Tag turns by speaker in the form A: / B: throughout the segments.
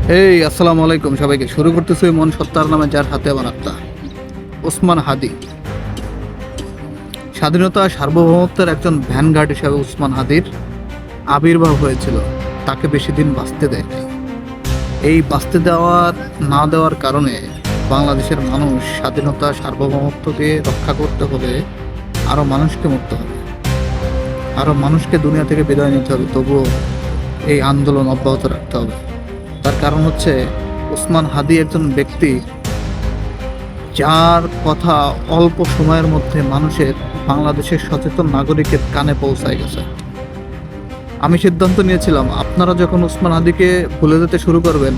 A: আসসালামু আলাইকুম সবাইকে। শুরু করতেছি মন সত্তার নামে, যার হাতে আমার আত্মা। ওসমান হাদি স্বাধীনতা সার্বভৌমত্বের একজন ভ্যানগার্ড হিসাবে ওসমান হাদির আবির্ভাব হয়েছিল। তাকে বেশি দিন বাঁচতে দেয়নি। এই বাঁচতে না দেওয়ার কারণে বাংলাদেশের মানুষ স্বাধীনতা সার্বভৌমত্বকে রক্ষা করতে হলে আরও মানুষকে মরতে হবে, আরও মানুষকে দুনিয়া থেকে বিদায় নিতে হবে। তবুও এই আন্দোলন অব্যাহত রাখতে হবে। তার কারণ হচ্ছে ওসমান হাদি একজন ব্যক্তি যার কথা অল্প সময়ের মধ্যে বাংলাদেশের সচেতন নাগরিকের কানে পৌঁছায় গেছে। আমি সিদ্ধান্ত নিয়েছিলাম, আপনারা যখন ওসমান হাদিকে ভুলে যেতে শুরু করবেন,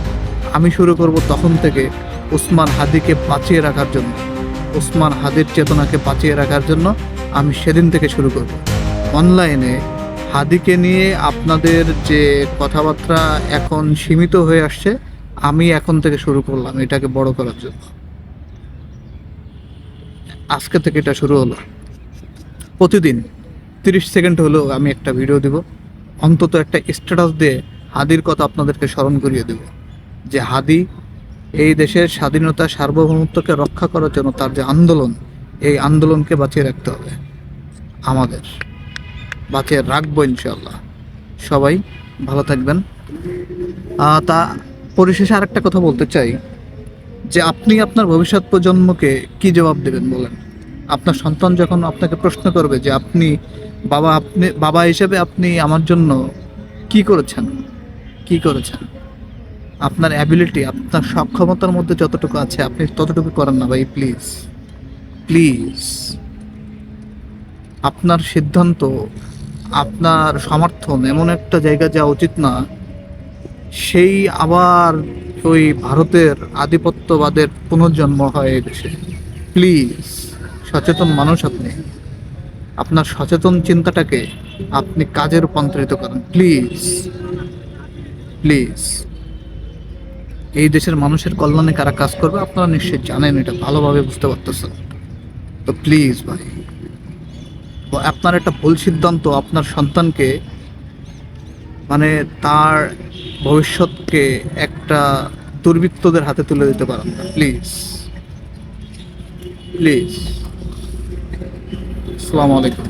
A: আমি শুরু করব তখন থেকে ওসমান হাদিকে বাঁচিয়ে রাখার জন্য, ওসমান হাদির চেতনাকে বাঁচিয়ে রাখার জন্য আমি সেদিন থেকে শুরু করব। অনলাইনে হাদিকে নিয়ে আপনাদের যে কথাবার্তা এখন সীমিত হয়ে আসছে, আমি এখন থেকে শুরু করলাম এটাকে বড় করার জন্য। আজকে থেকে এটা শুরু হলো। প্রতিদিন 30 সেকেন্ড হলেও আমি একটা ভিডিও দিব, অন্তত একটা স্ট্যাটাস দিয়ে হাদির কথা আপনাদেরকে স্মরণ করিয়ে দেব যে হাদি এই দেশের স্বাধীনতা সার্বভৌমত্বকে রক্ষা করার জন্য তার যে আন্দোলন, এই আন্দোলনকে বাঁচিয়ে রাখতে হবে। আমাদের বাঁচিয়ে রাখবো ইনশাল্লাহ। সবাই ভালো থাকবেন। তা পরিশেষে আরেকটা কথা বলতে চাই যে আপনি আপনার ভবিষ্যৎ প্রজন্মকে কি জবাব দেবেন বলেন? আপনার সন্তান যখন আপনাকে প্রশ্ন করবে যে আপনি বাবা হিসেবে আপনি আমার জন্য কি করেছেন, কি করেছেন, আপনার অ্যাবিলিটি, আপনার সক্ষমতার মধ্যে যতটুকু আছে আপনি ততটুকু করেন না ভাই। প্লিজ প্লিজ, আপনার সিদ্ধান্ত, আপনার সমর্থন এমন একটা জায়গা যাওয়া উচিত না সেই আবার ওই ভারতের আধিপত্যবাদের পুনর্জন্ম হয় এই দেশে। প্লিজ, সচেতন মানুষ আপনি, আপনার সচেতন চিন্তাটাকে আপনি কাজে রূপান্তরিত করেন। প্লিজ প্লিজ, এই দেশের মানুষের কল্যাণে কারা কাজ করবে আপনারা নিশ্চয়ই জানেন, এটা ভালোভাবে বুঝতে পারতেছেন। তো প্লিজ ভাই, আপনার একটা ভুল সিদ্ধান্ত আপনার সন্তানকে, মানে তার ভবিষ্যৎকে একটা দুর্বৃত্তদের হাতে তুলে দিতে পারেন না। Please please. আসসালামু আলাইকুম।